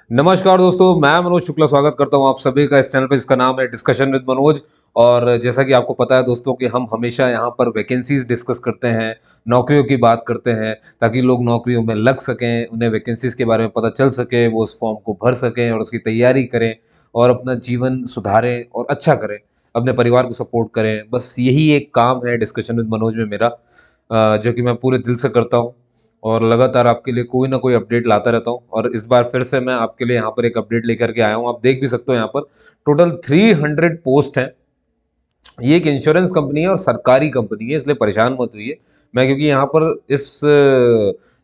नमस्कार दोस्तों, मैं मनोज शुक्ला स्वागत करता हूं आप सभी का इस चैनल पे जिसका नाम है डिस्कशन विद मनोज। और जैसा कि आपको पता है दोस्तों कि हम हमेशा यहां पर वैकेंसीज डिस्कस करते हैं, नौकरियों की बात करते हैं ताकि लोग नौकरियों में लग सकें, उन्हें वैकेंसीज के बारे में पता चल सके, वो उस फॉर्म को भर सकें और उसकी तैयारी करें और अपना जीवन सुधारें और अच्छा करें, अपने परिवार को सपोर्ट करें। बस यही एक काम है डिस्कशन विद मनोज में मेरा, जो कि मैं पूरे दिल से करता हूँ और लगातार आपके लिए कोई ना कोई अपडेट लाता रहता हूँ। और इस बार फिर से मैं आपके लिए यहाँ पर एक अपडेट लेकर के आया हूँ। आप देख भी सकते हो यहाँ पर टोटल 300 पोस्ट हैं। ये एक इंश्योरेंस कंपनी है और सरकारी कंपनी है, इसलिए परेशान मत हुइए। मैं क्योंकि यहाँ पर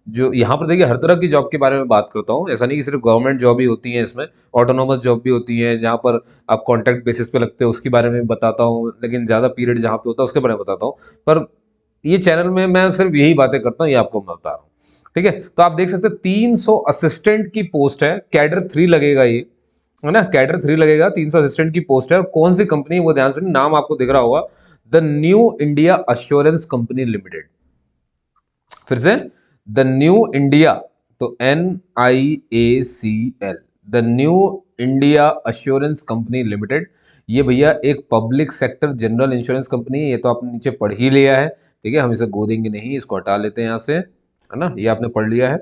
जो यहाँ पर देखिए हर तरह की जॉब के बारे में बात करता हूँ। ऐसा नहीं कि सिर्फ गवर्नमेंट जॉब ही होती है, इसमें ऑटोनोमस जॉब भी होती है जहाँ पर आप कॉन्ट्रैक्ट बेसिस पे लगते हो, उसके बारे में बताता हूँ। लेकिन ज़्यादा पीरियड जहाँ पे होता है उसके बारे में बताता हूँ। पर ये चैनल में मैं सिर्फ यही बातें करता हूँ, ये आपको मैं बता रहा हूँ। ठीक है, तो आप देख सकते हैं 300 असिस्टेंट की पोस्ट है, कैडर 3 लगेगा ये, है ना। कैडर 3 लगेगा, 300 असिस्टेंट की पोस्ट है। और कौन सी कंपनी है वो ध्यान सुनिए, नाम आपको दिख रहा होगा, the new India assurance company limited. फिर से, द न्यू इंडिया, तो NIACL, the new India assurance company limited. ये भैया एक public sector general insurance company है। ये तो आपने नीचे पढ़ ही लिया है, ठीक है, हम इसे गोदेंगे नहीं, इसको हटा लेते हैं यहाँ से, है ना, ये आपने पढ़ लिया है।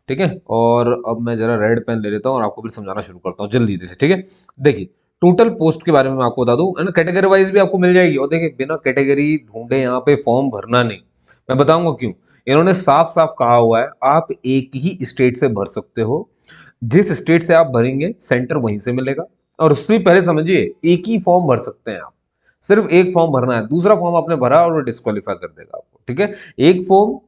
ठीक है, और अब मैं जरा रेड पेन ले लेता हूँ और आपको फिर समझाना शुरू करता हूँ जल्दी से। ठीक है, देखिए टोटल पोस्ट के बारे में मैं आपको बता दूं, है ना, कैटेगरी वाइज भी आपको मिल जाएगी। और देखिए बिना कैटेगरी ढूंढे यहाँ पे फॉर्म भरना नहीं, मैं बताऊंगा क्यों। इन्होंने साफ साफ कहा हुआ है आप एक ही स्टेट से भर सकते हो, जिस स्टेट से आप भरेंगे सेंटर वहीं से मिलेगा। और उससे भी पहले समझिए, एक ही फॉर्म भर सकते हैं आप, सिर्फ एक फॉर्म भरना है। दूसरा फॉर्म आपने भरा और वो डिस्क्वालीफाई कर देगा आपको। ठीक है, एक फॉर्म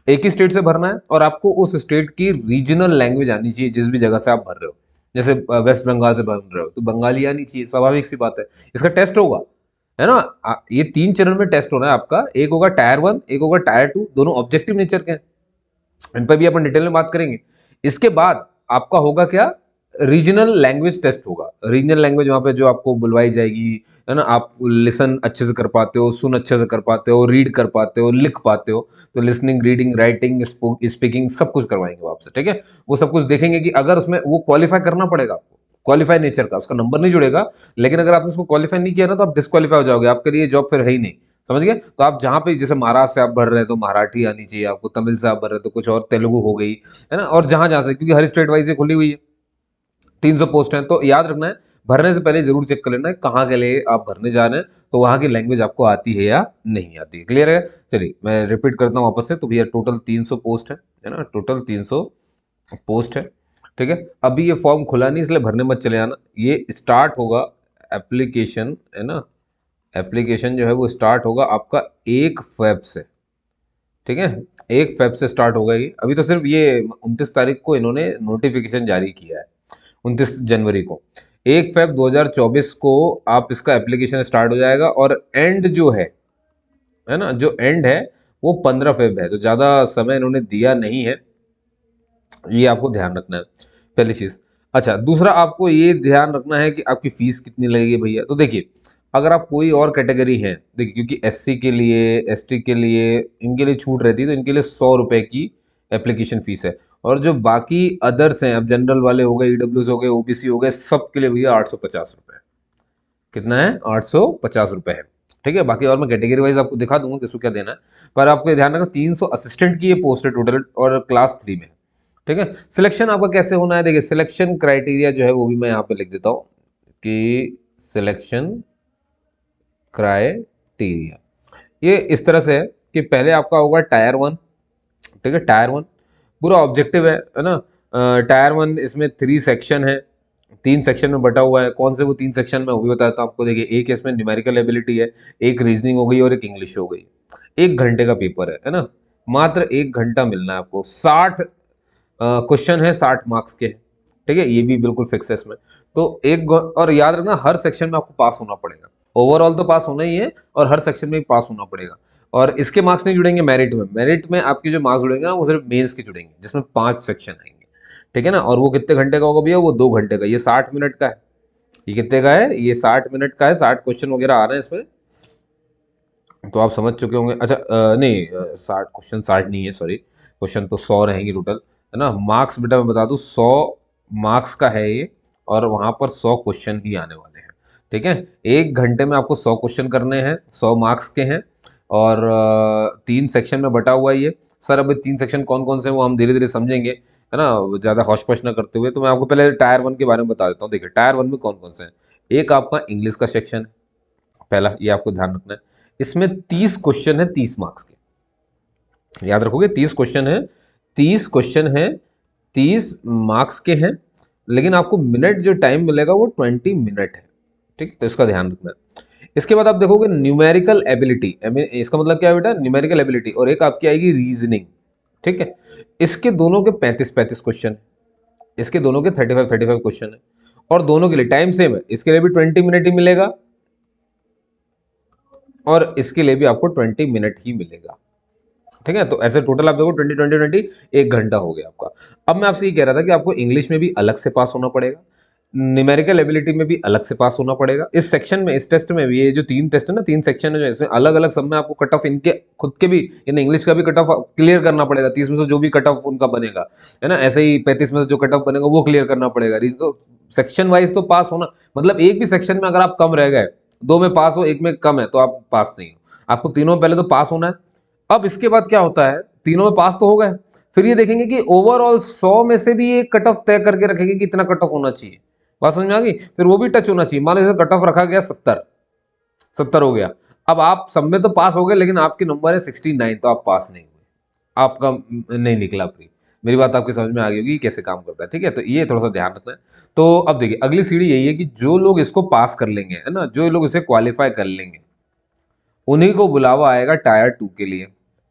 एक ही स्टेट से भरना है और आपको उस स्टेट की रीजनल लैंग्वेज आनी चाहिए जिस भी जगह से आप भर रहे हो। जैसे वेस्ट बंगाल से भर रहे हो तो बंगाली आनी चाहिए, स्वाभाविक सी बात है। इसका टेस्ट होगा, है ना। ये 3 चरण में टेस्ट होना है आपका। एक होगा टायर 1, एक होगा टायर 2, दोनों ऑब्जेक्टिव नेचर के हैं, इन पर भी अपन डिटेल में बात करेंगे। इसके बाद आपका होगा क्या, रीजनल लैंग्वेज टेस्ट होगा। रीजनल लैंग्वेज वहाँ पे जो आपको बुलवाई जाएगी, है ना, आप लिसन अच्छे से कर पाते हो, सुन अच्छे से कर पाते हो, रीड कर पाते हो, लिख पाते हो, तो लिसनिंग, रीडिंग, राइटिंग, स्पीकिंग सब कुछ करवाएंगे वो आपसे। ठीक है, वो सब कुछ देखेंगे कि अगर उसमें वो क्वालिफाई करना पड़ेगा आपको, क्वालिफाई नेचर का, उसका नंबर नहीं जुड़ेगा। लेकिन अगर आपने उसको क्वालिफाई नहीं किया ना तो आप डिस्क्वालीफाई हो जाओगे, आपके लिए जॉब फिर है ही नहीं। समझ गए। तो आप जहाँ पे जैसे महाराष्ट्र से आप भर रहे हैं तो मराठी आनी चाहिए आपको, तमिल से आप भर रहे हैं तो कुछ और तेलुगु हो गई, है ना। और जहाँ जहाँ से, क्योंकि हर स्टेट वाइज ये खुली हुई है, 300 पोस्ट हैं, तो याद रखना है भरने से पहले जरूर चेक कर लेना है कहाँ के लिए आप भरने जा रहे हैं, तो वहाँ की लैंग्वेज आपको आती है या नहीं आती है। क्लियर है। चलिए मैं रिपीट करता हूँ वापस से। तो भैया टोटल 300 पोस्ट है ना, टोटल 300 पोस्ट है। ठीक है, अभी ये फॉर्म खुला नहीं इसलिए भरने मत चले आना, ये स्टार्ट होगा एप्लीकेशन, है ना। एप्लीकेशन जो है वो स्टार्ट होगा आपका 1 फेब से। ठीक है, 1 फेब से स्टार्ट होगा ये। अभी तो सिर्फ ये 29 तारीख को इन्होंने नोटिफिकेशन जारी किया है, 29 जनवरी को। 1 फेब 2024 को आप इसका एप्लीकेशन स्टार्ट हो जाएगा। और एंड जो है ना, जो एंड है वो 15 फेब है, तो ज़्यादा समय इन्होंने दिया नहीं है, ये आपको ध्यान रखना है पहली चीज़। अच्छा, दूसरा आपको ये ध्यान रखना है कि आपकी फीस कितनी लगेगी भैया। तो देखिए अगर आप कोई और कैटेगरी है, देखिए क्योंकि SC के लिए, ST के लिए, इनके लिए छूट रहती है, तो इनके लिए 100 रुपये की एप्लीकेशन फीस है। और जो बाकी अदर्स हैं, अब जनरल वाले हो गए, EWS हो गए, OBC हो गए, सब के लिए भैया 850 रुपये। कितना है, 850 रुपये है। ठीक है, बाकी और मैं कैटेगरी वाइज आपको दिखा दूंगा किसको क्या देना है। पर आपको ये ध्यान रखना 300 असिस्टेंट की ये पोस्ट है टोटल और क्लास 3 में। ठीक है, सिलेक्शन आपका कैसे होना है, देखिए सिलेक्शन क्राइटेरिया जो है वो भी मैं यहाँ पे लिख देता हूँ कि सिलेक्शन क्राइटेरिया ये इस तरह से है कि पहले आपका होगा टायर 1। ठीक है, टायर 1 पूरा ऑब्जेक्टिव है ना। टायर 1 इसमें 3 सेक्शन है, 3 सेक्शन में बटा हुआ है। कौन से वो 3 सेक्शन में वो भी बताता हूँ आपको। देखिए एक इसमें न्यूमेरिकल एबिलिटी है, एक रीजनिंग हो गई और एक इंग्लिश हो गई। 1 घंटे का पेपर है ना, मात्र 1 घंटा मिलना है आपको। 60 क्वेश्चन है, 60 मार्क्स के हैं। ठीक है, ये भी बिल्कुल फिक्स है इसमें। तो और याद रखना हर सेक्शन में आपको पास होना पड़ेगा। ओवरऑल तो पास होना ही है और हर सेक्शन में भी पास होना पड़ेगा। और इसके मार्क्स नहीं जुड़ेंगे मेरिट में, मेरिट में आपके जो मार्क्स जुड़ेंगे ना वो सिर्फ मेंस के जुड़ेंगे, जिसमें 5 सेक्शन आएंगे। ठीक है ना, और वो कितने घंटे का होगा भैया, वो 2 घंटे का। ये 60 मिनट का है, ये कितने का है, ये 60 मिनट का है। 60 क्वेश्चन वगैरह आ रहे हैं इसमें, तो आप समझ चुके होंगे। अच्छा नहीं, 60 क्वेश्चन, 60 नहीं है, सॉरी, क्वेश्चन तो 100 रहेंगे टोटल, है ना। मार्क्स बेटा मैं बता दूं, 100 मार्क्स का है ये, और वहाँ पर 100 क्वेश्चन ही आने वाले हैं। ठीक है, 1 घंटे में आपको 100 क्वेश्चन करने हैं, 100 मार्क्स के हैं, और 3 सेक्शन में बटा हुआ है ये। सर अभी 3 सेक्शन कौन कौन से हैं वो हम धीरे धीरे समझेंगे, है ना, ज़्यादा हौश-पौश ना करते हुए। तो मैं आपको पहले टायर 1 के बारे में बता देता हूँ। देखिए टायर 1 में कौन कौन से हैं। एक आपका इंग्लिश का सेक्शन है, पहला, ये आपको ध्यान रखना है। इसमें 30 क्वेश्चन है, 30 मार्क्स के, याद रखोगे 30 क्वेश्चन है, 30 क्वेश्चन है, 30 मार्क्स के हैं, लेकिन आपको मिनट जो टाइम मिलेगा वो 20 मिनट है। ठीक, तो इसका ध्यान रखना है। इसके बाद आप देखोगे न्यूमेरिकल एबिलिटी, इसका मतलब क्या है बेटा, न्यूमेरिकल एबिलिटी, और एक आपकी आएगी रीजनिंग। ठीक है, इसके दोनों के 35 क्वेश्चन, इसके दोनों के 35 क्वेश्चन है, और दोनों के लिए टाइम सेम है। इसके लिए भी 20 मिनट ही मिलेगा, और इसके लिए भी आपको 20 मिनट ही मिलेगा। ठीक है, तो ऐसे टोटल आप देखो 20 1 घंटा हो गया आपका। अब मैं आपसे ये कह रहा था कि आपको इंग्लिश में भी अलग से पास होना पड़ेगा, न्यूमेरिकल एबिलिटी में भी अलग से पास होना पड़ेगा। इस सेक्शन में, इस टेस्ट में भी, ये जो 3 टेस्ट है ना, 3 सेक्शन है जो, इसमें अलग अलग सब में आपको कट ऑफ इनके खुद के भी, यानी इंग्लिश का भी कट ऑफ क्लियर करना पड़ेगा। 30 में से जो भी कट ऑफ उनका बनेगा, है ना, ऐसे ही 35 में से जो कट ऑफ बनेगा वो क्लियर करना पड़ेगा। तो सेक्शन वाइज तो पास होना, मतलब एक भी सेक्शन में अगर आप कम रह गए, 2 में पास हो, 1 में कम है, तो आप पास नहीं हो। आपको तीनों में पहले तो पास होना है। अब इसके बाद क्या होता है, तीनों में पास तो हो गए, फिर ये देखेंगे कि ओवरऑल 100 में से भी एक कट ऑफ तय करके रखेंगे कि इतना कट ऑफ होना चाहिए। बात समझ में आ गई, फिर वो भी टच होना चाहिए। मान लो जैसे कट ऑफ रखा गया 70 हो गया, अब आप सब में तो पास हो गए, लेकिन आपके नंबर है 69, तो आप पास नहीं हुए, आपका नहीं निकला प्री। मेरी बात आपकी समझ में आ गई होगी कैसे काम करता है। ठीक है, तो ये थोड़ा सा ध्यान रखना है। तो अब देखिए अगली सीढ़ी यही है कि जो लोग इसको पास कर लेंगे, है ना, जो लोग इसे क्वालिफाई कर लेंगे, उन्हीं को बुलावा आएगा टायर 2 के लिए।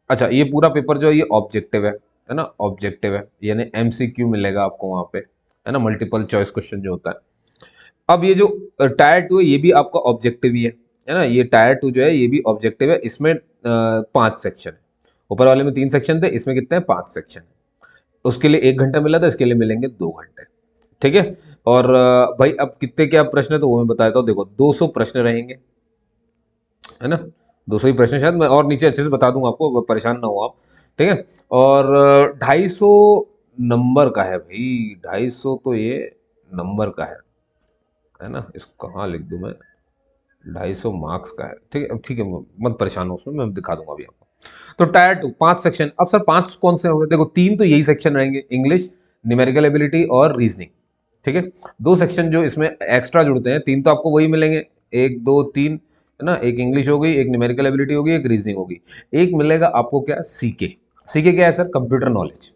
अच्छा, ये पूरा पेपर जो है ये ऑब्जेक्टिव है ना, ऑब्जेक्टिव है, यानी एमसीक्यू मिलेगा आपको वहां पे, है ना, मल्टीपल चॉइस क्वेश्चन जो होता है। अब ये जो टायर 2 है ये भी आपका ऑब्जेक्टिव ही है ना, ये टायर 2 जो है ये भी ऑब्जेक्टिव है। इसमें 5 सेक्शन है, ऊपर वाले में 3 सेक्शन थे, इसमें कितने हैं, 5 सेक्शन है। उसके लिए 1 घंटा मिला था, इसके लिए मिलेंगे 2 घंटे। ठीक है, और भाई अब कितने क्या प्रश्न है तो वो मैं बता देता हूँ। देखो 200 प्रश्न रहेंगे, है ना, 200 ही प्रश्न, शायद मैं और नीचे अच्छे से बता दूंगा आपको, परेशान ना हो आप। ठीक है, और 250 नंबर का है भाई, 250 तो ये नंबर का है ना, इसको कहाँ लिख दूं मैं, 250 मार्क्स का है। ठीक है, अब ठीक है, मत परेशान हो, उसमें मैं दिखा दूंगा अभी आपको। तो टायर 2 5 सेक्शन। अब सर 5 कौन से होंगे, देखो 3 तो यही सेक्शन रहेंगे, इंग्लिश, न्यूमेरिकल एबिलिटी और रीजनिंग। ठीक है, 2 सेक्शन जो इसमें एक्स्ट्रा जुड़ते हैं, 3 तो आपको वही मिलेंगे, 1 2 3, है ना, एक इंग्लिश हो गई, एक न्यूमेरिकल एबिलिटी होगी, एक रीजनिंग होगी। एक मिलेगा आपको क्या, सीके। सीके क्या है सर, कंप्यूटर नॉलेज।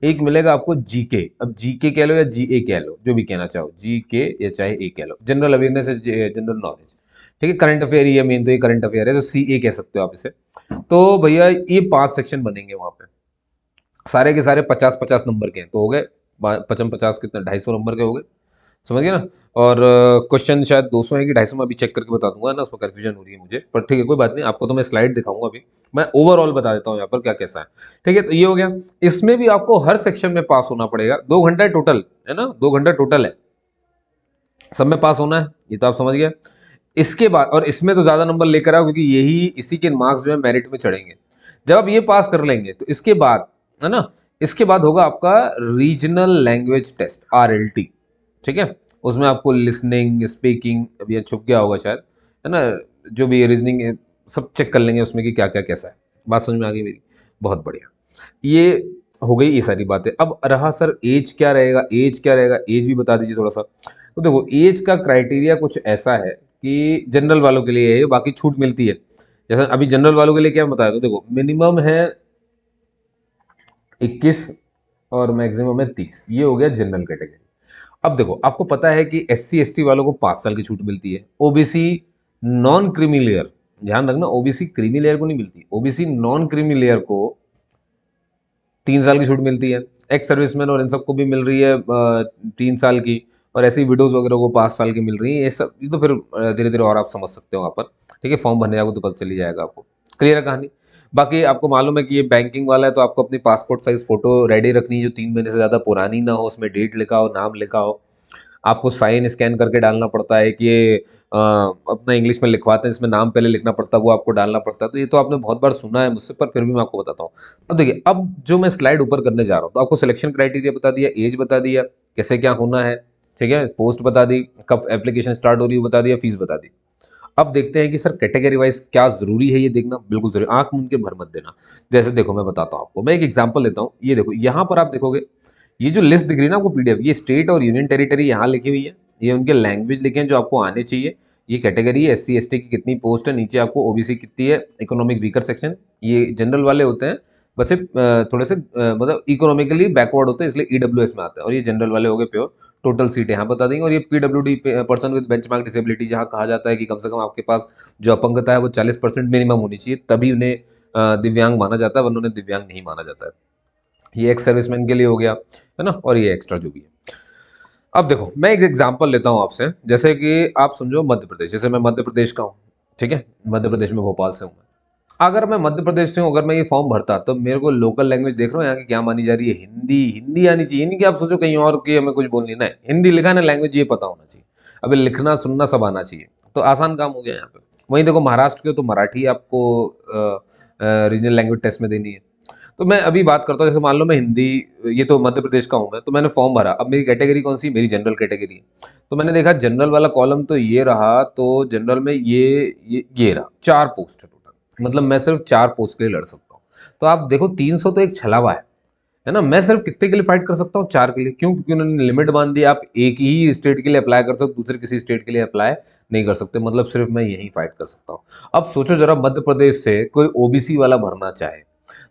एक मिलेगा आपको जीके, अब जीके कह लो या जीए कह लो, जो भी कहना चाहो, जीके या चाहे ए कह लो, जनरल अवेयरनेस, जनरल नॉलेज। ठीक है, करंट अफेयर ही है मेन, तो ये करंट अफेयर है, तो सीए कह सकते हो आप इसे। तो भैया ये 5 सेक्शन बनेंगे वहां पे, सारे के सारे 50-50 नंबर के हैं, तो हो गए 50-50 कितने, 250 नंबर के हो गए, समझ गए ना। और क्वेश्चन शायद 200 है कि 250 में अभी चेक करके बता दूंगा ना, उसमें कंफ्यूजन हो रही है मुझे, पर ठीक है कोई बात नहीं, आपको तो मैं स्लाइड दिखाऊंगा अभी, मैं ओवरऑल बता देता हूँ यहाँ पर क्या कैसा है। ठीक है, तो ये हो गया। इसमें भी आपको हर सेक्शन में पास होना पड़ेगा, 2 घंटा टोटल, है ना, 2 घंटा टोटल है, सब में पास होना है, ये तो आप समझ गए। इसके बाद, और इसमें तो ज्यादा नंबर लेकर आओ, क्योंकि यही इसी के मार्क्स जो है मेरिट में चढ़ेंगे। जब आप ये पास कर लेंगे तो इसके बाद, है ना, इसके बाद होगा आपका रीजनल लैंग्वेज टेस्ट, RLT। ठीक है, उसमें आपको लिसनिंग, स्पीकिंग, अब ये छुप गया होगा शायद, है ना, जो भी रीजनिंग सब चेक कर लेंगे उसमें कि क्या क्या कैसा है। बात समझ में आ गई मेरी, बहुत बढ़िया। ये हो गई ये सारी बातें। अब रहा सर एज क्या रहेगा, एज क्या रहेगा, एज भी बता दीजिए थोड़ा सा। तो देखो एज का क्राइटेरिया कुछ ऐसा है कि जनरल वालों के लिए है, बाकी छूट मिलती है। जैसा अभी जनरल वालों के लिए क्या बताया, तो देखो मिनिमम है 21 और मैक्सिमम है 30, ये हो गया जनरल कैटेगरी। अब देखो आपको पता है कि SC ST वालों को 5 साल की छूट मिलती है, ओबीसी नॉन क्रीमी लेयर, ध्यान रखना, ओबीसी क्रीमी लेयर को नहीं मिलती, ओबीसी नॉन क्रीमी लेयर को 3 साल की छूट मिलती है। एक्स सर्विसमैन और इन सबको भी मिल रही है 3 साल की, और ऐसी विडोज वगैरह को 5 साल की मिल रही है। ये सब ये तो फिर धीरे धीरे और आप समझ सकते हो वहाँ पर। ठीक है, फॉर्म भरने जाओगे तो पता चली जाएगा आपको, क्लियर है कहानी। बाकी आपको मालूम है कि ये बैंकिंग वाला है, तो आपको अपनी पासपोर्ट साइज फोटो रेडी रखनी है, जो 3 महीने से ज़्यादा पुरानी ना हो, उसमें डेट लिखा हो, नाम लिखा हो। आपको साइन स्कैन करके डालना पड़ता है कि ये अपना इंग्लिश में लिखवाते हैं, इसमें नाम पहले लिखना पड़ता है, वो आपको डालना पड़ता है। तो ये तो आपने बहुत बार सुना है मुझसे, पर फिर भी मैं आपको बताता हूँ। अब देखिए, अब जो मैं स्लाइड ऊपर करने जा रहा हूँ, तो आपको सिलेक्शन क्राइटेरिया बता दिया, एज बता दिया, कैसे क्या होना है, ठीक है, पोस्ट बता दी, कब एप्लीकेशन स्टार्ट हो रही है बता दिया, फीस बता दी। अब देखते हैं कि सर कैटेगरी वाइज क्या जरूरी है ये देखना, बिल्कुल जरूरी, आंख मूंद के भर मत देना। जैसे देखो मैं बताता हूँ आपको, मैं एक एग्जांपल लेता हूँ, ये देखो यहाँ पर आप देखोगे, ये जो लिस्ट दिख रही है ना आपको पीडीएफ, ये स्टेट और यूनियन टेरिटरी यहाँ लिखी हुई है, ये उनके लैंग्वेज लिखे हैं जो आपको आने चाहिए, ये कैटेगरी है एससी एसटी की कितनी पोस्ट है, नीचे आपको ओबीसी कितनी है, इकोनॉमिक वीकर सेक्शन, ये जनरल वाले होते हैं, बस ये थोड़े से मतलब इकोनॉमिकली बैकवर्ड होते हैं इसलिए ईडब्ल्यूएस में आते हैं, और ये जनरल वाले हो गए प्योर, टोटल सीट यहाँ बता देंगे। और ये PWD person with benchmark disability, जहाँ कहा जाता है कि कम से कम आपके पास जो अपंगता है वो 40% मिनिमम होनी चाहिए, तभी उन्हें दिव्यांग माना जाता है, वरना उन्हें दिव्यांग नहीं माना जाता है। ये एक्स सर्विसमैन के लिए हो गया है ना, और ये एक्स्ट्रा जो भी है। अब देखो मैं एक एग्जांपल लेता हूँ आपसे, जैसे कि आप समझो मध्य प्रदेश, जैसे मैं मध्य प्रदेश का हूँ, ठीक है, मध्य प्रदेश में भोपाल से हूँ मैं। अगर मैं मध्य प्रदेश से हूँ, अगर मैं ये फॉर्म भरता, तो मेरे को लोकल लैंग्वेज देख रहा हूँ यहाँ की क्या मानी जा रही है, हिंदी, हिंदी आनी चाहिए, नहीं कि आप सोचो कहीं और की हमें कुछ बोलनी, नहीं, हिंदी लिखा ना, लैंग्वेज ये पता होना चाहिए, अभी लिखना सुनना सब आना चाहिए, तो आसान काम हो गया यहाँ पे। वहीं देखो महाराष्ट्र के हो तो मराठी आपको रीजनल लैंग्वेज टेस्ट में देनी है। तो मैं अभी बात करता हूँ, जैसे मान लो मैं हिंदी, ये तो मध्य प्रदेश का हूँ मैं, तो मैंने फॉर्म भरा, अब मेरी कैटेगरी कौन सी, मेरी जनरल कैटेगरी है। तो मैंने देखा जनरल वाला कॉलम तो ये रहा, तो जनरल में ये रहा 4 पोस्ट है टोटल, मतलब मैं सिर्फ 4 पोस्ट के लिए लड़ सकता हूँ। तो आप देखो 300 तो एक छलावा है ना, मैं सिर्फ कितने के लिए फाइट कर सकता हूँ, 4 के लिए, क्यों, क्योंकि उन्होंने लिमिट बांध दी, आप एक ही स्टेट के लिए अप्लाई कर सकते, दूसरे किसी स्टेट के लिए अप्लाई नहीं कर सकते, मतलब सिर्फ मैं यही फाइट कर सकता हूँ। अब सोचो जरा, मध्य प्रदेश से कोई ओबीसी वाला भरना चाहे,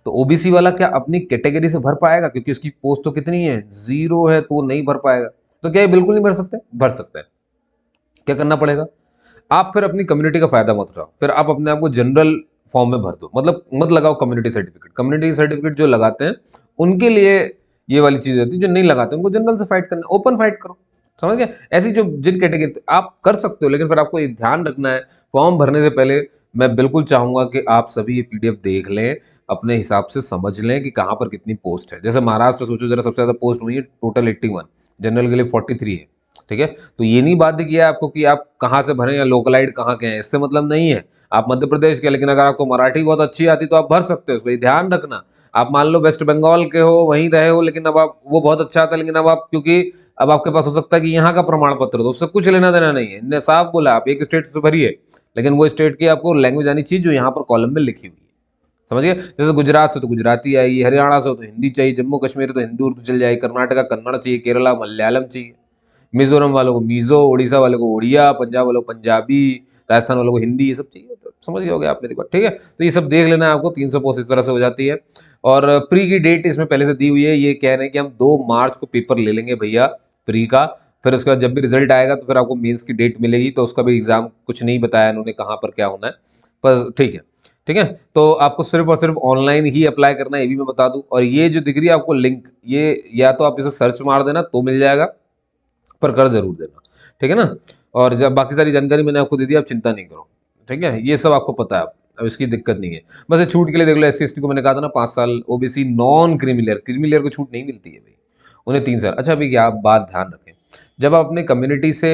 तो ओबीसी वाला क्या अपनी कैटेगरी से भर पाएगा, क्योंकि उसकी पोस्ट तो कितनी है, 0 है, तो वो नहीं भर पाएगा। तो क्या ये बिल्कुल नहीं भर सकते, भर सकते हैं। क्या करना पड़ेगा, आप फिर अपनी कम्युनिटी का फायदा मत उठाओ, फिर आप अपने आप को जनरल फॉर्म में भर दो, मतलब मत लगाओ कम्युनिटी सर्टिफिकेट, कम्युनिटी सर्टिफिकेट जो लगाते हैं उनके लिए ये वाली चीज होती है, जो नहीं लगाते उनको जनरल से फाइट करना, ओपन फाइट करो, समझ गए। ऐसी जो जिन कैटेगरी आप कर सकते हो, लेकिन फिर आपको एक ध्यान रखना है, फॉर्म भरने से पहले मैं बिल्कुल चाहूंगा कि आप सभी ये पीडीएफ देख लें, अपने हिसाब से समझ लें कि कहाँ पर कितनी पोस्ट है। जैसे महाराष्ट्र सोचो जरा, सबसे ज्यादा पोस्ट हुई है टोटल 81, जनरल के लिए 43 है, ठीक है। तो ये नहीं बाध्य किया आपको कि आप कहाँ से भरें या लोकलाइड कहाँ के हैं, इससे मतलब नहीं है, आप मध्य प्रदेश के, लेकिन अगर आपको मराठी बहुत अच्छी आती तो आप भर सकते हो, उसको ध्यान रखना। आप मान लो वेस्ट बंगाल के हो, वहीं रहे हो, लेकिन अब आप, वो बहुत अच्छा आता है, लेकिन अब आप, क्योंकि अब आपके पास हो सकता है कि यहाँ का प्रमाण पत्र, तो उससे कुछ लेना देना नहीं है, इनने साफ बोला आप एक स्टेट से भरिए, लेकिन वो स्टेट की आपको लैंग्वेज आनी चाहिए जो यहाँ पर कॉलम में लिखी हुई है, समझिए। जैसे गुजरात से तो गुजराती आएगी, हरियाणा से हो तो हिंदी चाहिए, जम्मू कश्मीर तो हिंदी उर्दू चल जाएगी, कर्नाटका कन्नड़ चाहिए, केरला मलयालम चाहिए, मिजोरम वालों को मिजो, उड़ीसा वालों को उड़िया, पंजाब वालों को पंजाबी, राजस्थान वालों को हिंदी, ये सब चाहिए, तो समझ गए होगे आप मेरी बात, ठीक है। तो ये सब देख लेना है आपको, 300 पोस्ट इस तरह से हो जाती है। और प्री की डेट इसमें पहले से दी हुई है, ये कह रहे हैं कि हम 2 मार्च को पेपर ले लेंगे भैया प्री का, फिर उसके बाद जब भी रिजल्ट आएगा तो फिर आपको मेंस की डेट मिलेगी, तो उसका भी एग्जाम कुछ नहीं बताया इन्होंने कहाँ पर क्या होना है, पर ठीक है, ठीक है। तो आपको सिर्फ और सिर्फ ऑनलाइन ही अप्लाई करना है, ये भी मैं बता दूं। और ये जो दिख रही है आपको लिंक, ये या तो आप इसे सर्च मार देना तो मिल जाएगा, पर कर जरूर देना, ठीक है ना। और जब बाकी सारी जानकारी मैंने आपको दे दी, आप चिंता नहीं करो, ठीक है, ये सब आपको पता है, अब इसकी दिक्कत नहीं है। बस ये छूट के लिए देख लो, SC ST को मैंने कहा था ना 5 साल, ओबीसी नॉन क्रीमिलियर, क्रीमिलियर को छूट नहीं मिलती है भाई, उन्हें 3 साल। अच्छा अभी क्या आप बात ध्यान रखें, जब आप अपने कम्युनिटी से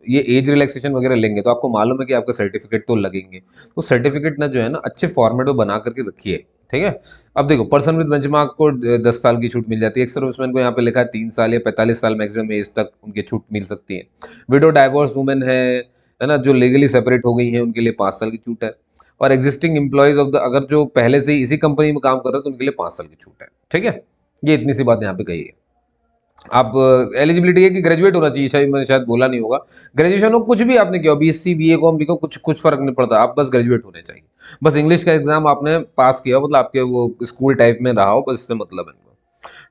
ये एज रिलैक्सेशन वगैरह लेंगे, तो आपको मालूम है कि आपका सर्टिफिकेट तो लगेंगे, तो सर्टिफिकेट ना जो है ना अच्छे फॉर्मेट में बना करके रखिए, ठीक है। अब देखो पर्सन विद बेंचमार्क को 10 साल की छूट मिल जाती है, एक्स सर्विसमैन को यहाँ पे लिखा है 3 साल या 45 साल मैक्सिमम एज तक उनकी छूट मिल सकती है। विडो डाइवोर्स वुमेन है ना, जो लीगली सेपरेट हो गई है, उनके लिए 5 साल की छूट है। और एग्जिस्टिंग एम्प्लॉयज ऑफ द, अगर जो पहले से ही इसी कंपनी में काम कर रहे हैं तो उनके लिए 5 साल की छूट है, ठीक है। ये इतनी सी बात यहाँ पे कही है। आप एलिजिबिलिटी है कि ग्रेजुएट होना चाहिए, शायद मैंने शायद बोला नहीं होगा, ग्रेजुएशन हो कुछ भी आपने किया, BSc BA कॉम BCom कुछ कुछ फर्क नहीं पड़ता, आप बस ग्रेजुएट होने चाहिए, बस इंग्लिश का एग्जाम आपने पास किया, मतलब आपके वो स्कूल टाइप में रहा हो, बस इससे मतलब है इनको,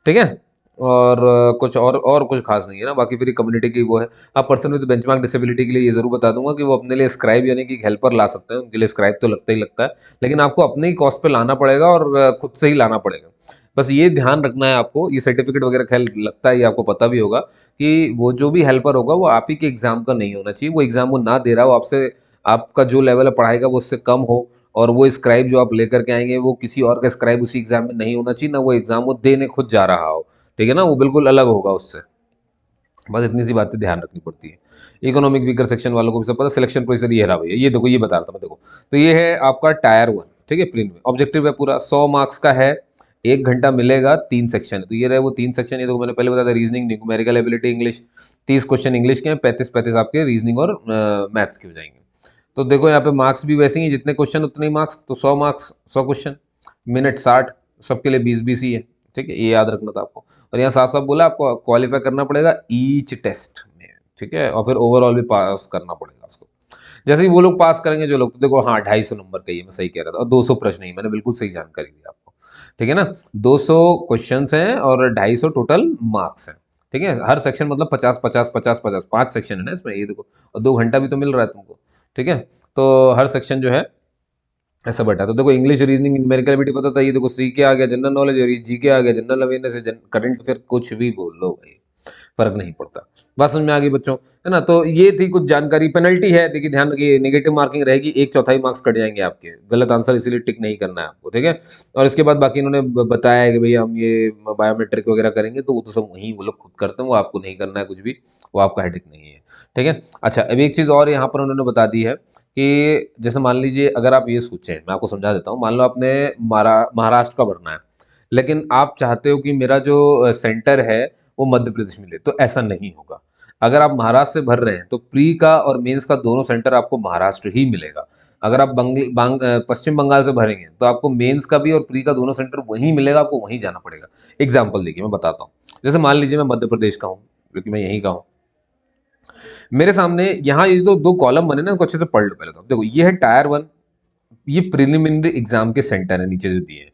ठीक है। और कुछ और कुछ खास नहीं है ना, बाकी फिर कम्युनिटी की वो है। आप पर्सन विद बेंचमार्क डिसेबिलिटी के लिए ये जरूर बता दूंगा कि वो अपने लिए स्क्राइब यानी कि हेल्पर ला सकते हैं, उनके लिए स्क्राइब तो लगता ही लगता है, लेकिन आपको अपने ही कॉस्ट पे लाना पड़ेगा और खुद से ही लाना पड़ेगा। बस ये ध्यान रखना है आपको, ये सर्टिफिकेट वगैरह खेल लगता है, ये आपको पता भी होगा कि वो जो भी हेल्पर होगा वो आप ही के एग्जाम का नहीं होना चाहिए, वो एग्जाम वो ना दे रहा हो आपसे, आपका जो लेवल है पढ़ाई का वो उससे कम हो, और वो स्क्राइब जो आप लेकर के आएंगे वो किसी और का स्क्राइब उसी एग्जाम में नहीं होना चाहिए, ना वो एग्जाम वो देने खुद जा रहा हो, ठीक है ना, वो बिल्कुल अलग होगा उससे। बस इतनी सी बातें ध्यान रखनी पड़ती है। इकोनॉमिक वीकर सेक्शन वालों को भी सब पता, सिलेक्शन प्रोसीजर ये रहा भैया, ये देखो ये बता रहा था मैं, देखो तो ये है आपका टायर 1, ठीक है, प्रीलिम में ऑब्जेक्टिव है पूरा 100 मार्क्स का है, 1 घंटा मिलेगा, 3 सेक्शन है, तो ये रहे वो 3 सेक्शन। ये तो मैंने पहले बताया था, reasoning, numerical ability, English. 30 question English के हैं, 35 आपके रीजनिंग और मैथ्स के हो जाएंगे। तो देखो यहाँ पे मार्क्स भी वैसे ही, जितने क्वेश्चन उतने ही मार्क्स, तो 100 मार्क्स, 100 क्वेश्चन, मिनट 60, सबके लिए 20-20 ही है। ठीक है, ये याद रखना था आपको। और यहाँ साफ साफ बोला आपको क्वालिफाई करना पड़ेगा ईच टेस्ट में, ठीक है, और फिर ओवरऑल भी पास करना पड़ेगा उसको। जैसे ही वो लोग पास करेंगे जो लोग, तो देखो हाँ 250 नंबर का, ये मैं सही कह रहा था, और 200 प्रश्न ही, मैंने बिल्कुल सही जानकारी दी आपको। ठीक है ना, 200 क्वेश्चन हैं और 250 टोटल मार्क्स हैं। ठीक है, हर सेक्शन मतलब 50-50-50-50, 5 सेक्शन है ना इसमें, ये देखो, और 2 घंटा भी तो मिल रहा है तुमको। ठीक है, तो हर सेक्शन जो है ऐसा बटा। तो देखो इंग्लिश, रीजनिंग, न्यूमेरिकल एबिलिटी पता था, ये देखो सी के आ गया, जनरल नॉलेज, और ये जी के आ गया, जनरल अवेयरनेस, करंट अफेयर, कुछ भी बोल लो भाई, फर्क नहीं पड़ता। बात समझ में आ गई बच्चों, है ना। तो ये थी कुछ जानकारी। पेनल्टी है, देखिए ध्यान रखिए, नेगेटिव मार्किंग रहेगी, 1/4 मार्क्स कट जाएंगे आपके, गलत आंसर इसीलिए टिक नहीं करना है आपको। ठीक है, और इसके बाद बाकी इन्होंने बताया है कि भैया हम ये बायोमेट्रिक वगैरह करेंगे, तो वो तो सब वहीं वो लोग खुद करते हैं, वो आपको नहीं करना है कुछ भी, वो आपका हेडेक नहीं है। ठीक है, अच्छा अब एक चीज़ और यहाँ पर उन्होंने बता दी है कि जैसे मान लीजिए अगर आप ये सोचें, मैं आपको समझा देता हूँ, मान लो आपने महाराष्ट्र का भरना है, लेकिन आप चाहते हो कि मेरा जो सेंटर है वो मध्य प्रदेश में ले, तो ऐसा नहीं होगा। अगर आप महाराष्ट्र से भर रहे हैं तो प्री का और मेंस का दोनों सेंटर आपको महाराष्ट्र ही मिलेगा। अगर आप पश्चिम बंगाल से भरेंगे तो आपको मेंस का भी और प्री का दोनों सेंटर वहीं मिलेगा, आपको वहीं जाना पड़ेगा। एग्जाम्पल देखिए मैं बताता हूँ, जैसे मान लीजिए मैं मध्य प्रदेश का हूँ, क्योंकि मैं यहीं का हूँ। मेरे सामने यहाँ ये दो दो कॉलम बने ना, इनको अच्छे से पढ़ लो पहले। तो देखो ये है टायर 1, ये प्रिलिमिनरी एग्जाम के सेंटर है नीचे जो दिए हैं,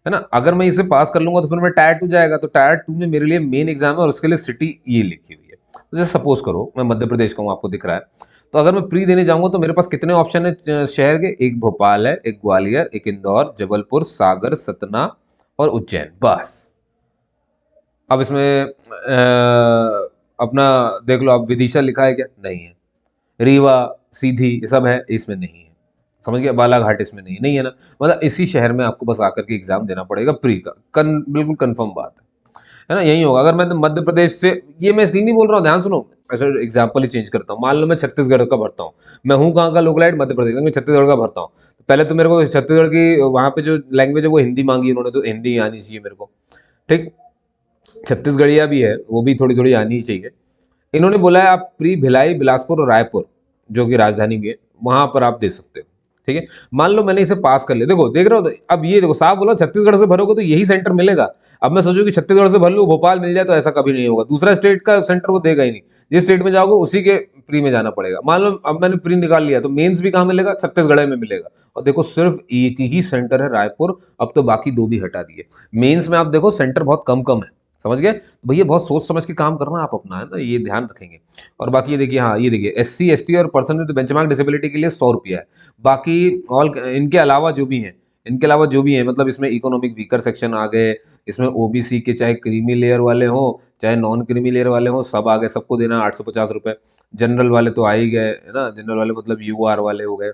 है ना। अगर मैं इसे पास कर लूंगा तो फिर मैं टायर 2 जाएगा, तो टायर 2 में मेरे लिए मेन एग्जाम है और उसके लिए सिटी ये लिखी हुई है। तो जैसे सपोज करो मैं मध्य प्रदेश का हूँ, आपको दिख रहा है, तो अगर मैं प्री देने जाऊंगा तो मेरे पास कितने ऑप्शन है शहर के, एक भोपाल है, एक ग्वालियर, एक इंदौर, जबलपुर, सागर, सतना और उज्जैन, बस। अब इसमें अपना देख लो, आप विदिशा लिखा है क्या, नहीं है। रीवा, सीधी, ये सब है, इसमें नहीं है। समझ गया, बालाघाट इसमें नहीं है ना। मतलब इसी शहर में आपको बस आकर के एग्जाम देना पड़ेगा प्री का, बिल्कुल कंफर्म बात है ना, यही होगा। अगर मैं मध्य प्रदेश से, ये मैं इसलिए नहीं बोल रहा हूँ, ध्यान सुनो, ऐसा एग्जाम्पल ही चेंज करता हूँ। मान लो मैं छत्तीसगढ़ का भरता हूँ, मैं हूँ कहाँ का, लोकलाइट मध्य प्रदेश, मैं छत्तीसगढ़ का भरता हूँ, तो पहले तो मेरे को छत्तीसगढ़ की वहाँ पे जो लैंग्वेज है वो हिंदी मांगी उन्होंने, तो हिंदी आनी चाहिए मेरे को। ठीक, छत्तीसगढ़िया भी है, वो भी थोड़ी थोड़ी आनी ही चाहिए। इन्होंने बोला है आप प्री भिलाई, बिलासपुर और रायपुर, जो कि राजधानी भी है, वहां पर आप दे सकते हो। ठीक है, मान लो मैंने इसे पास कर लिया, देखो देख रहे हो, तो अब ये देखो साफ बोला, छत्तीसगढ़ से भरोगे तो यही सेंटर मिलेगा। अब मैं सोचूं कि छत्तीसगढ़ से भर लूं भोपाल मिल जाए, तो ऐसा कभी नहीं होगा, दूसरा स्टेट का सेंटर वो देगा ही नहीं। जिस स्टेट में जाओगे उसी के प्री में जाना पड़ेगा। मान लो अब मैंने प्री निकाल लिया, तो मेंस भी कहाँ मिलेगा, छत्तीसगढ़ में मिलेगा। और देखो सिर्फ एक ही सेंटर है रायपुर, अब तो बाकी 2 भी हटा दिए। मेंस में आप देखो सेंटर बहुत कम कम है, समझ गए। तो भैया बहुत सोच समझ के काम करना आप अपना, है ना, ये ध्यान रखेंगे। और बाकी ये देखिए, हाँ ये देखिए, SC ST और पर्सन विद बेंचमार्क डिसेबिलिटी के लिए 100 रुपया है। बाकी ऑल इनके अलावा जो भी हैं, इनके अलावा जो भी हैं, मतलब इसमें इकोनॉमिक वीकर सेक्शन आ गए, इसमें OBC के चाहे क्रीमी लेयर वाले हों चाहे नॉन क्रीमी लेयर वाले हों, सब आ गए, सबको देना 850 रुपये। जनरल वाले तो आ ही गए, है ना, जनरल वाले मतलब UR वाले हो गए,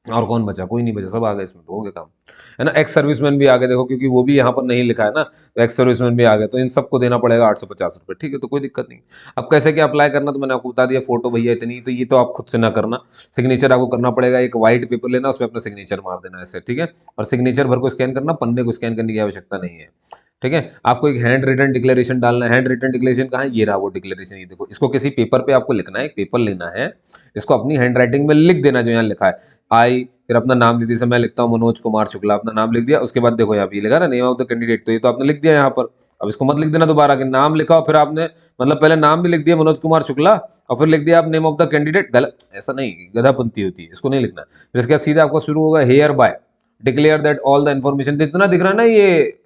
और कौन बचा, कोई नहीं बचा, सब आ गए इसमें, तो हो गया काम, है ना। एक्स सर्विसमैन भी आ गए, देखो क्योंकि वो भी यहाँ पर नहीं लिखा है ना, तो एक्स सर्विसमैन भी आ गए, तो इन सबको देना पड़ेगा 850 रुपये। ठीक है, तो कोई दिक्कत नहीं। अब कैसे क्या अप्लाई करना, तो मैंने आपको बता दिया, फोटो भैया इतनी, तो ये तो आप खुद से ना करना। सिग्नेचर आपको करना पड़ेगा, एक व्हाइट पेपर लेना, उसमें अपना सिग्नेचर मार देना ऐसे, ठीक है। और सिग्नेचर भर को स्कैन करना, पन्ने को स्कैन करने की आवश्यकता नहीं है। ठीक है, आपको एक हैंड रिटन डिक्लेरेशन डालना है। हैंड रिटन डिक्लेरेशन कहाँ है, ये रहा वो डिक्लेरेशन, ये देखो, इसको किसी पेपर पे आपको लिखना है, एक पेपर लेना है, इसको अपनी हैंड राइटिंग में लिख देना जो यहाँ लिखा है, आई, फिर अपना नाम लिख दीजिए, मैं लिखता हूँ मनोज कुमार शुक्ला, अपना नाम लिख दिया। उसके बाद देखो यहाँ पे लिखा ना नेम ऑफ द कैंडिडेट, तो ये तो आपने लिख दिया यहाँ पर। अब इसको मत लिख देना दोबारा कि नाम लिखा और फिर आपने मतलब पहले नाम भी लिख दिया मनोज कुमार शुक्ला और फिर लिख दिया आप नेम ऑफ द कैंडिडेट, गलत, ऐसा नहीं, गधापंती होती है, इसको नहीं लिखना। फिर इसके बाद सीधा आपको शुरू होगा hereby declare that all the information, जितना दिख रहा है ना ये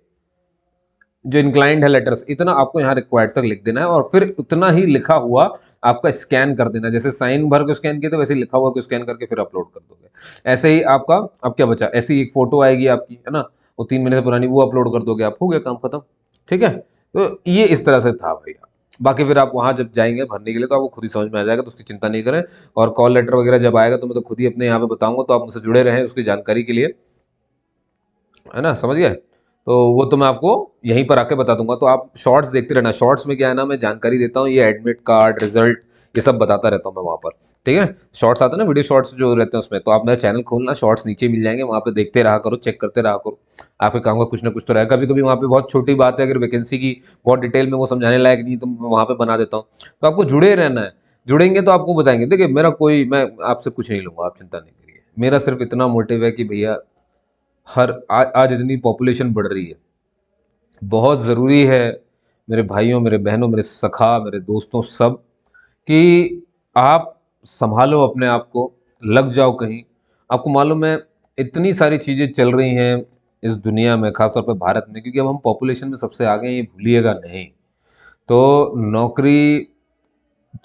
जो इंक्लाइंड है लेटर्स, इतना आपको यहाँ रिक्वायर्ड तक लिख देना है, और फिर उतना ही लिखा हुआ आपका स्कैन कर देना, जैसे साइन भर के स्कैन किए थे वैसे लिखा हुआ को स्कैन करके फिर अपलोड कर दोगे। ऐसे ही आपका, अब क्या बचा, ऐसी ही एक फोटो आएगी आपकी, है ना, वो 3 महीने से पुरानी, वो अपलोड कर दोगे, आप हो गया काम खत्म। ठीक है, तो ये इस तरह से था भैया। बाकी फिर आप वहाँ जब जाएंगे भरने के लिए तो आपको खुद ही समझ में आ जाएगा, तो उसकी चिंता नहीं करें। और कॉल लेटर वगैरह जब आएगा तो मैं तो खुद ही अपने यहाँ पे बताऊंगा, तो आप मुझसे जुड़े रहें उसकी जानकारी के लिए, है ना, समझ गए। तो वो तो मैं आपको यहीं पर आके बता दूंगा, तो आप शॉर्ट्स देखते रहना। शॉर्ट्स में क्या है ना, मैं जानकारी देता हूँ, ये एडमिट कार्ड, रिजल्ट, ये सब बताता रहता हूँ मैं वहाँ पर। ठीक है, शॉर्ट्स आते हैं ना, वीडियो शॉर्ट्स जो रहते हैं उसमें, तो आप मेरा चैनल खोलना, शॉर्ट्स नीचे मिल जाएंगे, वहाँ पे देखते रहा करो, चेक करते रहा करो, आपके काम का कुछ ना कुछ तो रहेगा। कभी कभी वहाँ पे बहुत छोटी बात है, अगर वैकेंसी की बहुत डिटेल में वो समझाने लायक नहीं, तो मैं वहाँ पे बना देता हूँ। तो आपको जुड़े रहना है, जुड़ेंगे तो आपको बताएंगे। देखिए मेरा कोई, मैं आपसे कुछ नहीं लूँगा, आप चिंता नहीं करिए। मेरा सिर्फ इतना मोटिव है कि भैया आज इतनी पॉपुलेशन बढ़ रही है, बहुत ज़रूरी है मेरे भाइयों, मेरे बहनों, मेरे सखा, मेरे दोस्तों सब, कि आप संभालो अपने आप को, लग जाओ कहीं। आपको मालूम है इतनी सारी चीज़ें चल रही हैं इस दुनिया में, खासतौर पे भारत में, क्योंकि अब हम पॉपुलेशन में सबसे आगे हैं, ये भूलिएगा नहीं। तो नौकरी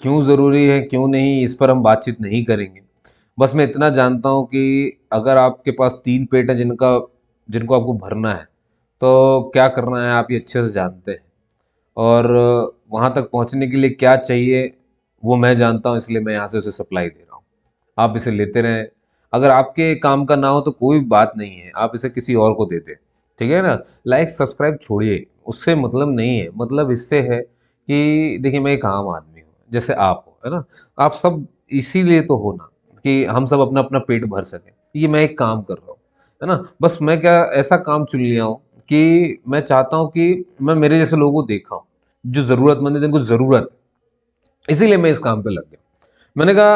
क्यों ज़रूरी है, क्यों नहीं, इस पर हम बातचीत नहीं करेंगे। बस मैं इतना जानता हूँ कि अगर आपके पास 3 पेट हैं जिनको आपको भरना है, तो क्या करना है आप ये अच्छे से जानते हैं। और वहाँ तक पहुँचने के लिए क्या चाहिए वो मैं जानता हूँ, इसलिए मैं यहाँ से उसे सप्लाई दे रहा हूँ। आप इसे लेते रहें, अगर आपके काम का ना हो तो कोई बात नहीं है, आप इसे किसी और को दे दें। ठीक है ना, लाइक सब्सक्राइब छोड़िए, उससे मतलब नहीं है। मतलब इससे है कि देखिए मैं एक आम आदमी हूँ जैसे आप हो, है ना। आप सब इसीलिए तो हो ना, कि हम सब अपना अपना पेट भर सकें। ये मैं एक काम कर रहा हूँ, है ना। बस मैं क्या ऐसा काम चुन लिया हूँ कि मैं चाहता हूँ कि मैं मेरे जैसे लोगों को देखा हूँ जो ज़रूरतमंद है, जिनको ज़रूरत है, इसीलिए मैं इस काम पे लग गया। मैंने कहा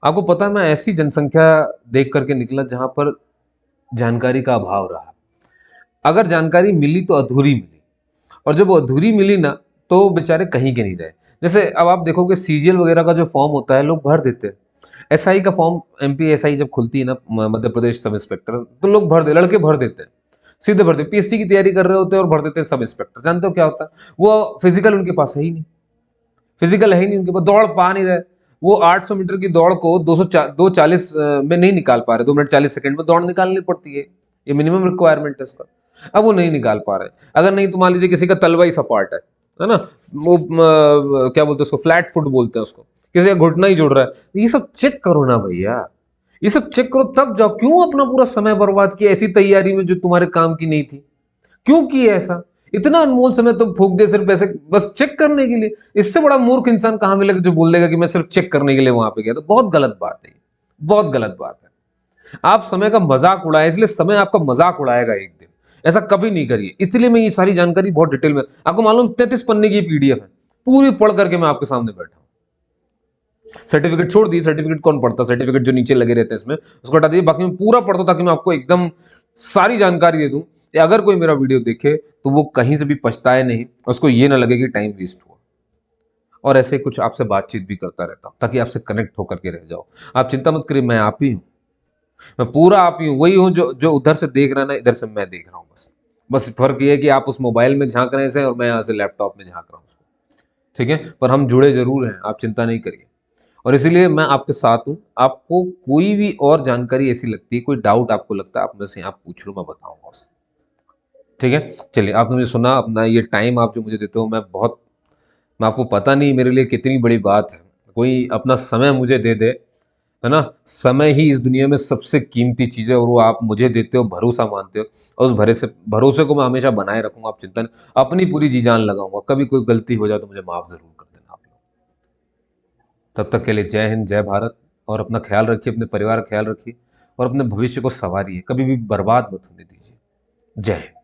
आपको पता है, मैं ऐसी जनसंख्या देख करके निकला जहाँ पर जानकारी का अभाव रहा। अगर जानकारी मिली तो अधूरी मिली, और जब वो अधूरी मिली ना, तो बेचारे कहीं के नहीं रहे। जैसे अब आप देखोगे सीजीएल वगैरह का जो फॉर्म होता है लोग भर देते हैं। एसआई का फॉर्म, एमपी एसआई जब खुलती है ना, मध्य प्रदेश सब इंस्पेक्टर, तो लोग भर दे, लड़के भर देते हैं, सीधे भर देते, पीएससी की तैयारी कर रहे होते हैं और भर देते हैं सब इंस्पेक्टर। जानते हो क्या होता है, वो फिजिकल उनके पास है ही नहीं, फिजिकल है ही नहीं उनके पास, दौड़ पा नहीं रहे। वो 800 मीटर की दौड़ को 240 में नहीं निकाल पा रहे, 2 मिनट 40 सेकंड में दौड़ निकालनी पड़ती है, ये मिनिमम रिक्वायरमेंट है इसका। अब वो नहीं निकाल पा रहे। अगर नहीं तो मान लीजिए किसी का तलवा ही सपाट है ना, वो क्या बोलते हैं उसको, फ्लैट फुट बोलते हैं उसको, किसी का घुटना ही जुड़ रहा है, ये सब चेक करो ना भैया, ये सब चेक करो तब जाओ। क्यों अपना पूरा समय बर्बाद किया ऐसी तैयारी में जो तुम्हारे काम की नहीं थी? क्यों किया ऐसा? इतना अनमोल समय तुम फूक दे सिर्फ ऐसे बस चेक करने के लिए। इससे बड़ा मूर्ख इंसान कहां मिलेगा जो बोल देगा कि मैं सिर्फ चेक करने के लिए वहां पे गया। तो बहुत गलत बात है, बहुत गलत बात है। आप समय का मजाक उड़ाए, इसलिए समय आपका मजाक उड़ाएगा एक दिन। ऐसा कभी नहीं करिए। इसलिए मैं ये सारी जानकारी बहुत डिटेल में, आपको मालूम 33 पन्ने की पीडीएफ है, पूरी पढ़ करके मैं आपके सामने बैठा हूं। सर्टिफिकेट छोड़ दिए, सर्टिफिकेट कौन पढ़ता, सर्टिफिकेट जो नीचे लगे रहते हैं इसमें उसको हटा दीजिए, बाकी मैं पूरा पढ़ता हूं ताकि मैं आपको एकदम सारी जानकारी दे दूं कि अगर कोई मेरा वीडियो देखे तो वो कहीं से भी पछताए नहीं, उसको ये ना लगे कि टाइम वेस्ट हुआ। और ऐसे कुछ आपसे बातचीत भी करता रहता हूं ताकि आपसे कनेक्ट होकर के रह जाओ। आप चिंता मत करिए, मैं आप ही हूं, मैं पूरा आप ही हूं, वही हूं जो जो उधर से देख रहा है ना, इधर से मैं देख रहा हूं। बस बस फर्क ये है कि आप उस मोबाइल में झांक रहे हैं और मैं यहाँ से लैपटॉप में झांक रहा हूँ उसको। ठीक है, पर हम जुड़े जरूर हैं, आप चिंता नहीं करिए। और इसीलिए मैं आपके साथ हूँ। आपको कोई भी और जानकारी ऐसी लगती है, कोई डाउट आपको लगता है, आप मुझसे आप पूछ लो, मैं बताऊंगा उसे। ठीक है, चलिए, आपने मुझे सुना, अपना ये टाइम आप जो मुझे देते हो, मैं आपको पता नहीं मेरे लिए कितनी बड़ी बात है, कोई अपना समय मुझे दे दे, है ना। समय ही इस दुनिया में सबसे कीमती चीज़ है, और वो आप मुझे देते हो, भरोसा मानते हो, और उस भरोसे को मैं हमेशा बनाए रखूंगा। आप चिंता नहीं, अपनी पूरी जी जान लगाऊंगा। कभी कोई गलती हो जाए तो मुझे माफ़ ज़रूर कर देना आप लोग। तब तक के लिए जय हिंद, जय भारत। और अपना ख्याल रखिए, अपने परिवार का ख्याल रखिए, और अपने भविष्य को संवारिए, कभी भी बर्बाद मत होने दीजिए। जय हिंद।